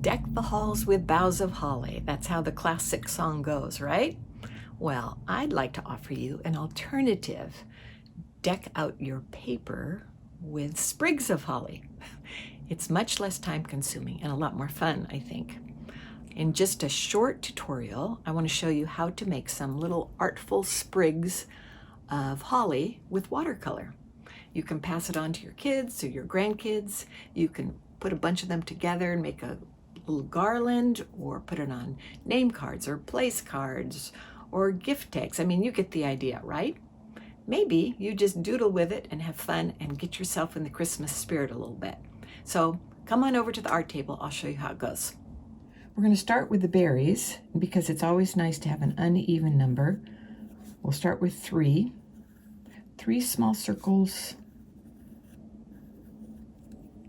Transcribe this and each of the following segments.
Deck the halls with boughs of holly. That's how the classic song goes, right? Well, I'd like to offer you an alternative. Deck out your paper with sprigs of holly. It's much less time consuming and a lot more fun, I think. In just a short tutorial, I want to show you how to make some little artful sprigs of holly with watercolor. You can pass it on to your kids or your grandkids. You can put a bunch of them together and make a little garland, or put it on name cards or place cards or gift tags. I mean, you get the idea, right? Maybe you just doodle with it and have fun and get yourself in the Christmas spirit a little bit. So come on over to the art table. I'll show you how it goes. We're going to start with the berries because it's always nice to have an uneven number. We'll start with three small circles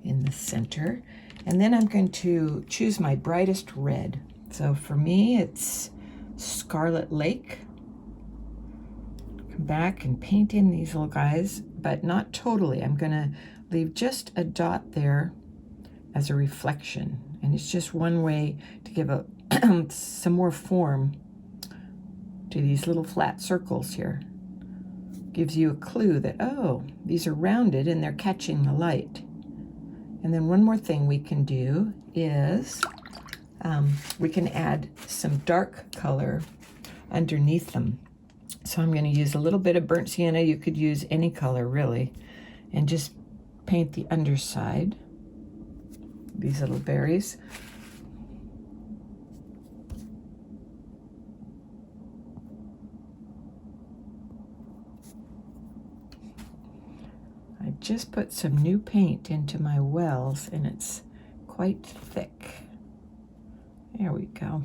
in the center. And then I'm going to choose my brightest red. So for me, it's Scarlet Lake. Come back and paint in these little guys, but not totally. I'm gonna leave just a dot there as a reflection. And it's just one way to give some more form to these little flat circles here. Gives you a clue that, oh, these are rounded and they're catching the light. And then one more thing we can do is we can add some dark color underneath them. So I'm going to use a little bit of burnt sienna. You could use any color really, and just paint the underside, these little berries. I just put some new paint into my wells and it's quite thick. There we go.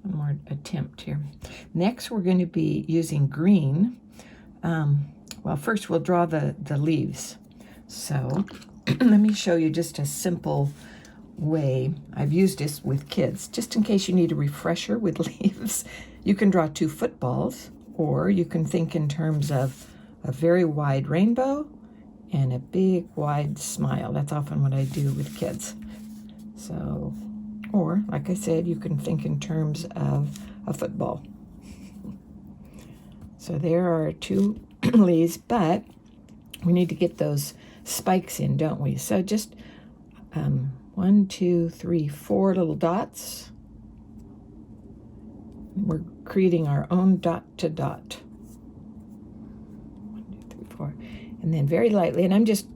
One more attempt here. Next, we're going to be using green. Well, first we'll draw the leaves. So let me show you just a simple way. I've used this with kids, just in case you need a refresher with leaves. You can draw two footballs, or you can think in terms of a very wide rainbow and a big wide smile. That's often what I do with kids. So, or like I said, you can think in terms of a football. So there are two leaves, but we need to get those spikes in, don't we? So just 1, 2, 3, 4 little dots. We're creating our own dot to dot. 1, 2, 3, 4. And then very lightly, and I'm just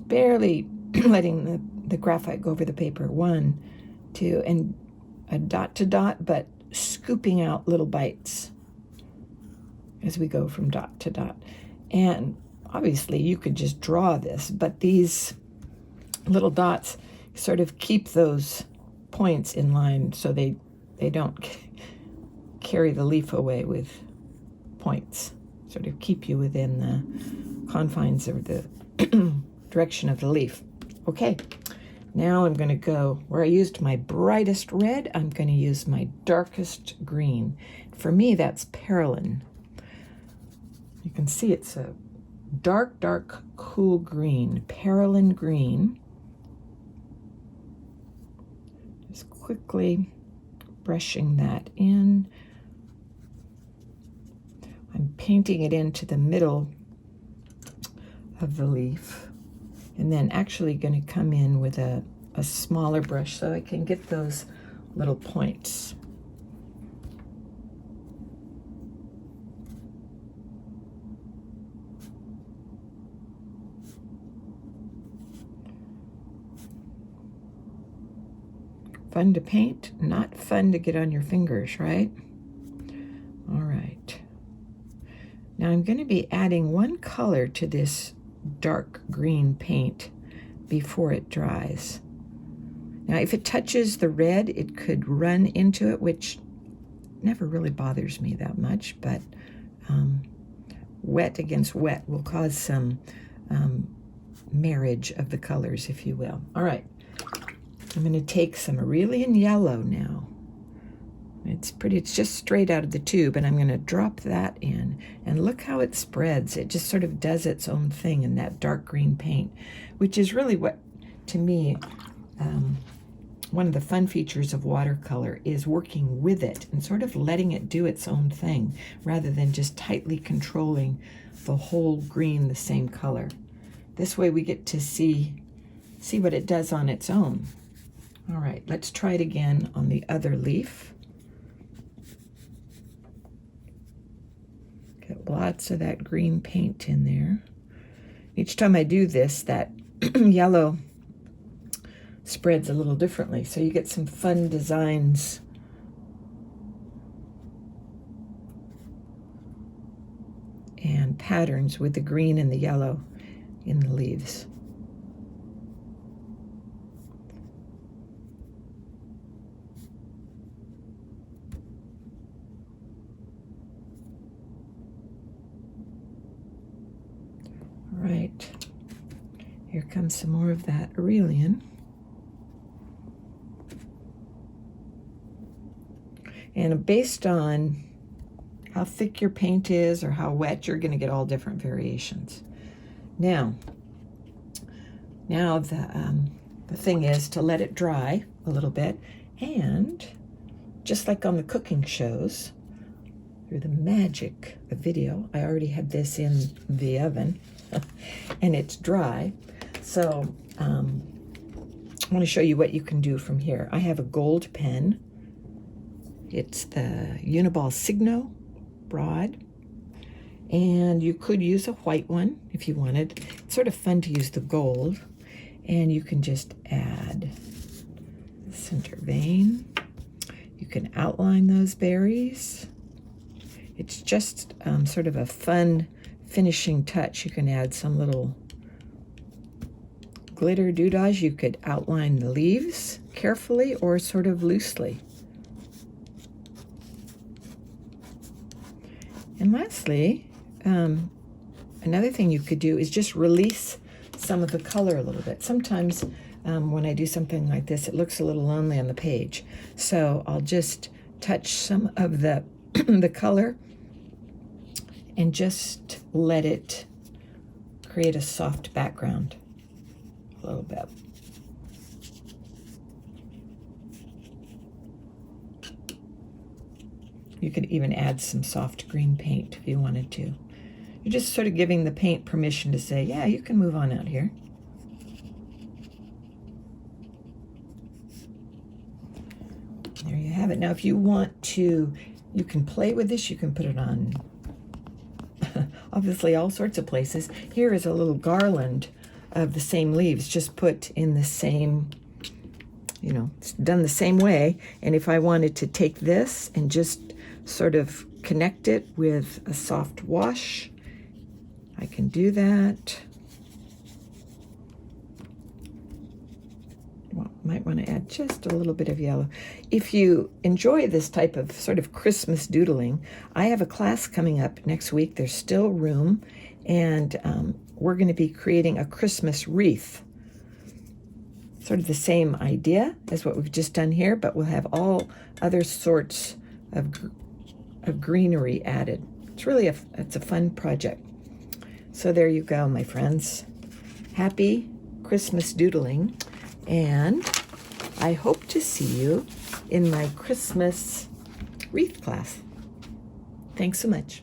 barely letting the graphite go over the paper. 1, 2, and a dot to dot, but scooping out little bites as we go from dot to dot. And obviously you could just draw this, but these little dots sort of keep those points in line so they don't carry the leaf away with points, sort of keep you within the confines of the direction of the leaf. Okay, now I'm going to go where I used my brightest red. I'm going to use my darkest green. For me, that's Perlin. You can see it's a dark, cool green, Perlin green. Just quickly brushing that in. I'm painting it into the middle of the leaf, and then actually going to come in with a smaller brush so I can get those little points. Fun to paint, not fun to get on your fingers, right? All right. Now I'm going to be adding one color to this dark green paint before it dries. Now if it touches the red, it could run into it, which never really bothers me that much, but wet against wet will cause some marriage of the colors, if you will. All right. I'm going to take some Aurelian yellow now. It's pretty, it's just straight out of the tube, and I'm going to drop that in, and look how it spreads. It just sort of does its own thing in that dark green paint, which is really what, to me, one of the fun features of watercolor is working with it and sort of letting it do its own thing rather than just tightly controlling the whole green the same color. This way we get to see what it does on its own. All right, let's try it again on the other leaf. Get lots of that green paint in there. Each time I do this, that yellow spreads a little differently, so you get some fun designs. And patterns with the green and the yellow in the leaves. All right, here comes some more of that Aurelian. And based on how thick your paint is or how wet, you're going to get all different variations. Now the thing is to let it dry a little bit, and just like on the cooking shows, through the magic of video, I already had this in the oven and it's dry. So I want to show you what you can do from here. I have a gold pen. It's the Uniball Signo Broad, and you could use a white one if you wanted. It's sort of fun to use the gold, and you can just add the center vein. You can outline those berries. It's just sort of a fun finishing touch. You can add some little glitter doodads. You could outline the leaves carefully or sort of loosely. And lastly, another thing you could do is just release some of the color a little bit. Sometimes when I do something like this, it looks a little lonely on the page. So I'll just touch some of the, the color and just let it create a soft background a little bit. You could even add some soft green paint if you wanted to. You're just sort of giving the paint permission to say, yeah, you can move on out here. There you have it. Now, if you want to, you can play with this. You can put it on, obviously, all sorts of places. Here is a little garland of the same leaves, just put in the same, you know, it's done the same way. And if I wanted to take this and just sort of connect it with a soft wash, I can do that. Well, might want to add just a little bit of yellow. If you enjoy this type of sort of Christmas doodling, I have a class coming up next week. There's still room, and we're going to be creating a Christmas wreath. Sort of the same idea as what we've just done here, but we'll have all other sorts of greenery added. It's really it's a fun project. So there you go, my friends. Happy Christmas doodling, and I hope to see you in my Christmas wreath class. Thanks so much.